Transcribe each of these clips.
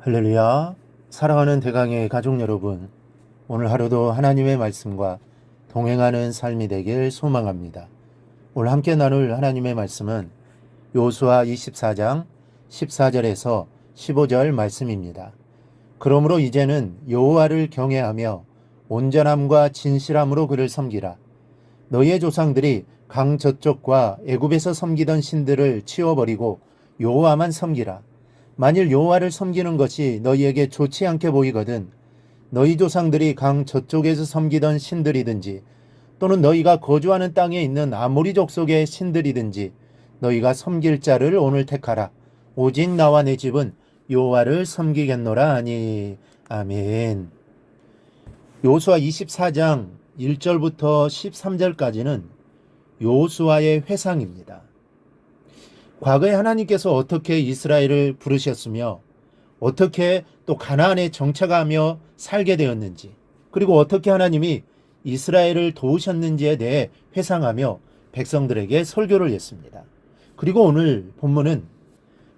할렐루야. 사랑하는 대강의 가족 여러분, 오늘 하루도 하나님의 말씀과 동행하는 삶이 되길 소망합니다. 오늘 함께 나눌 하나님의 말씀은 여호수아 24장 14절에서 15절 말씀입니다. 그러므로 이제는 여호와를 경외하며 온전함과 진실함으로 그를 섬기라. 너희의 조상들이 강 저쪽과 애굽에서 섬기던 신들을 치워버리고 여호와만 섬기라. 만일 여호와를 섬기는 것이 너희에게 좋지 않게 보이거든 너희 조상들이 강 저쪽에서 섬기던 신들이든지 또는 너희가 거주하는 땅에 있는 아모리 족속의 신들이든지 너희가 섬길 자를 오늘 택하라. 오직 나와 내 집은 여호와를 섬기겠노라 하니. 아멘. 여호수아 24장 1절부터 13절까지는 여호수아의 회상입니다. 과거에 하나님께서 어떻게 이스라엘을 부르셨으며 어떻게 또 가나안에 정착하며 살게 되었는지, 그리고 어떻게 하나님이 이스라엘을 도우셨는지에 대해 회상하며 백성들에게 설교를 했습니다. 그리고 오늘 본문은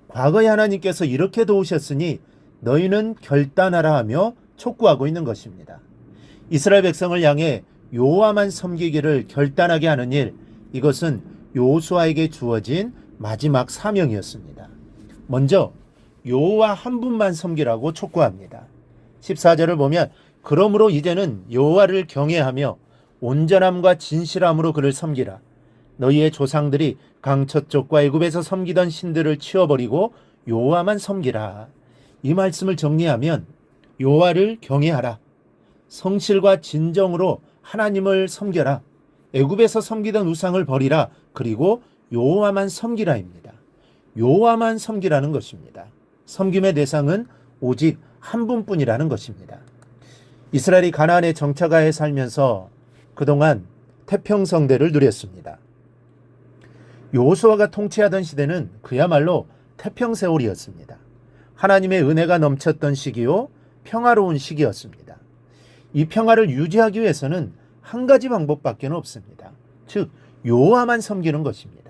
과거에 하나님께서 이렇게 도우셨으니 너희는 결단하라 하며 촉구하고 있는 것입니다. 이스라엘 백성을 향해 여호와만 섬기기를 결단하게 하는 일, 이것은 여호수아에게 주어진 마지막 사명이었습니다. 먼저 여호와 한 분만 섬기라고 촉구합니다. 14절을 보면 그러므로 이제는 여호와를 경외하며 온전함과 진실함으로 그를 섬기라. 너희의 조상들이 강 저쪽과 애굽에서 섬기던 신들을 치워버리고 여호와만 섬기라. 이 말씀을 정리하면 여호와를 경외하라. 성실과 진정으로 하나님을 섬겨라. 애굽에서 섬기던 우상을 버리라. 그리고 여호와만 섬기라입니다. 여호와만 섬기라는 것입니다. 섬김의 대상은 오직 한 분뿐이라는 것입니다. 이스라엘이 가나안에 정착하에 살면서 그동안 태평성대를 누렸습니다. 여호수아가 통치하던 시대는 그야말로 태평세월이었습니다. 하나님의 은혜가 넘쳤던 시기요, 평화로운 시기였습니다. 이 평화를 유지하기 위해서는 한 가지 방법밖에 없습니다. 즉 여호와만 섬기는 것입니다.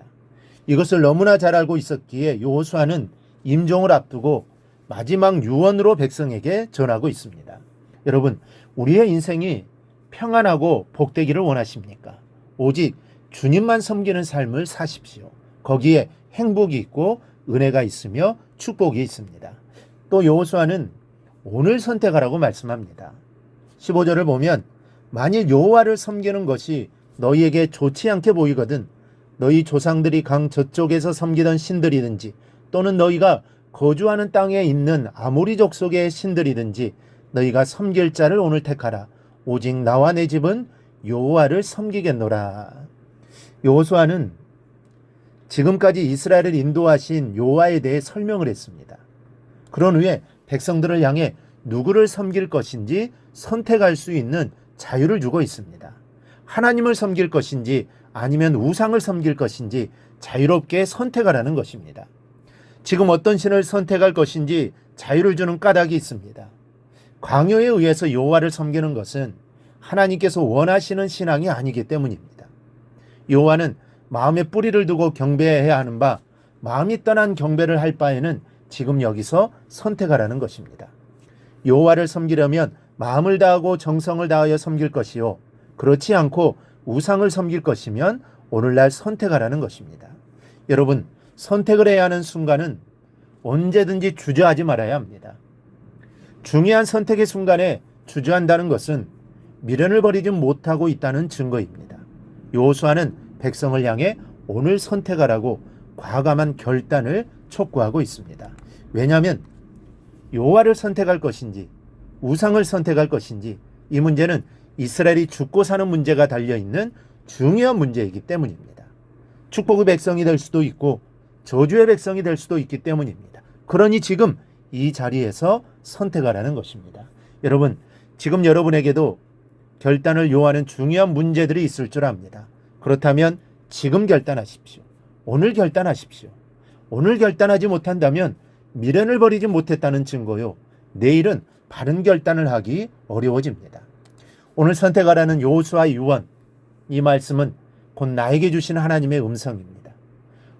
이것을 너무나 잘 알고 있었기에 여호수아는 임종을 앞두고 마지막 유언으로 백성에게 전하고 있습니다. 여러분, 우리의 인생이 평안하고 복되기를 원하십니까? 오직 주님만 섬기는 삶을 사십시오. 거기에 행복이 있고 은혜가 있으며 축복이 있습니다. 또 여호수아는 오늘 선택하라고 말씀합니다. 15절을 보면 만일 여호와를 섬기는 것이 너희에게 좋지 않게 보이거든 너희 조상들이 강 저쪽에서 섬기던 신들이든지 또는 너희가 거주하는 땅에 있는 아모리 족속의 신들이든지 너희가 섬길 자를 오늘 택하라. 오직 나와 내 집은 여호와를 섬기겠노라. 여호수아는 지금까지 이스라엘을 인도하신 여호와에 대해 설명을 했습니다. 그런 후에 백성들을 향해 누구를 섬길 것인지 선택할 수 있는 자유를 주고 있습니다. 하나님을 섬길 것인지 아니면 우상을 섬길 것인지 자유롭게 선택하라는 것입니다. 지금 어떤 신을 선택할 것인지 자유를 주는 까닭이 있습니다. 광요에 의해서 여호와를 섬기는 것은 하나님께서 원하시는 신앙이 아니기 때문입니다. 여호와는 마음에 뿌리를 두고 경배해야 하는 바 마음이 떠난 경배를 할 바에는 지금 여기서 선택하라는 것입니다. 여호와를 섬기려면 마음을 다하고 정성을 다하여 섬길 것이요, 그렇지 않고 우상을 섬길 것이면 오늘날 선택하라는 것입니다. 여러분, 선택을 해야 하는 순간은 언제든지 주저하지 말아야 합니다. 중요한 선택의 순간에 주저한다는 것은 미련을 버리지 못하고 있다는 증거입니다. 여호수아는 백성을 향해 오늘 선택하라고 과감한 결단을 촉구하고 있습니다. 왜냐하면 여호와를 선택할 것인지 우상을 선택할 것인지 이 문제는 이스라엘이 죽고 사는 문제가 달려있는 중요한 문제이기 때문입니다. 축복의 백성이 될 수도 있고 저주의 백성이 될 수도 있기 때문입니다. 그러니 지금 이 자리에서 선택하라는 것입니다. 여러분, 지금 여러분에게도 결단을 요하는 중요한 문제들이 있을 줄 압니다. 그렇다면 지금 결단하십시오. 오늘 결단하십시오. 오늘 결단하지 못한다면 미련을 버리지 못했다는 증거요, 내일은 바른 결단을 하기 어려워집니다. 오늘 선택하라는 여호수아의 유언, 이 말씀은 곧 나에게 주신 하나님의 음성입니다.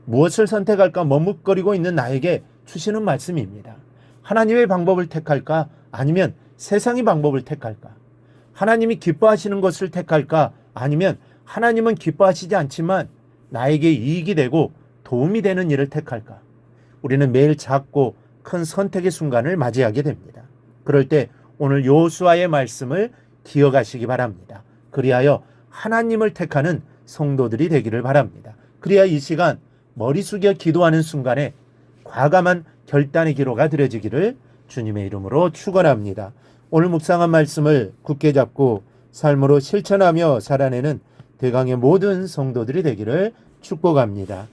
무엇을 선택할까 머뭇거리고 있는 나에게 주시는 말씀입니다. 하나님의 방법을 택할까? 아니면 세상의 방법을 택할까? 하나님이 기뻐하시는 것을 택할까? 아니면 하나님은 기뻐하시지 않지만 나에게 이익이 되고 도움이 되는 일을 택할까? 우리는 매일 작고 큰 선택의 순간을 맞이하게 됩니다. 그럴 때 오늘 여호수아의 말씀을 기억하시기 바랍니다. 그리하여 하나님을 택하는 성도들이 되기를 바랍니다. 그래야 이 시간 머리 숙여 기도하는 순간에 과감한 결단의 기로가 드려지기를 주님의 이름으로 축원합니다. 오늘 묵상한 말씀을 굳게 잡고 삶으로 실천하며 살아내는 대강의 모든 성도들이 되기를 축복합니다.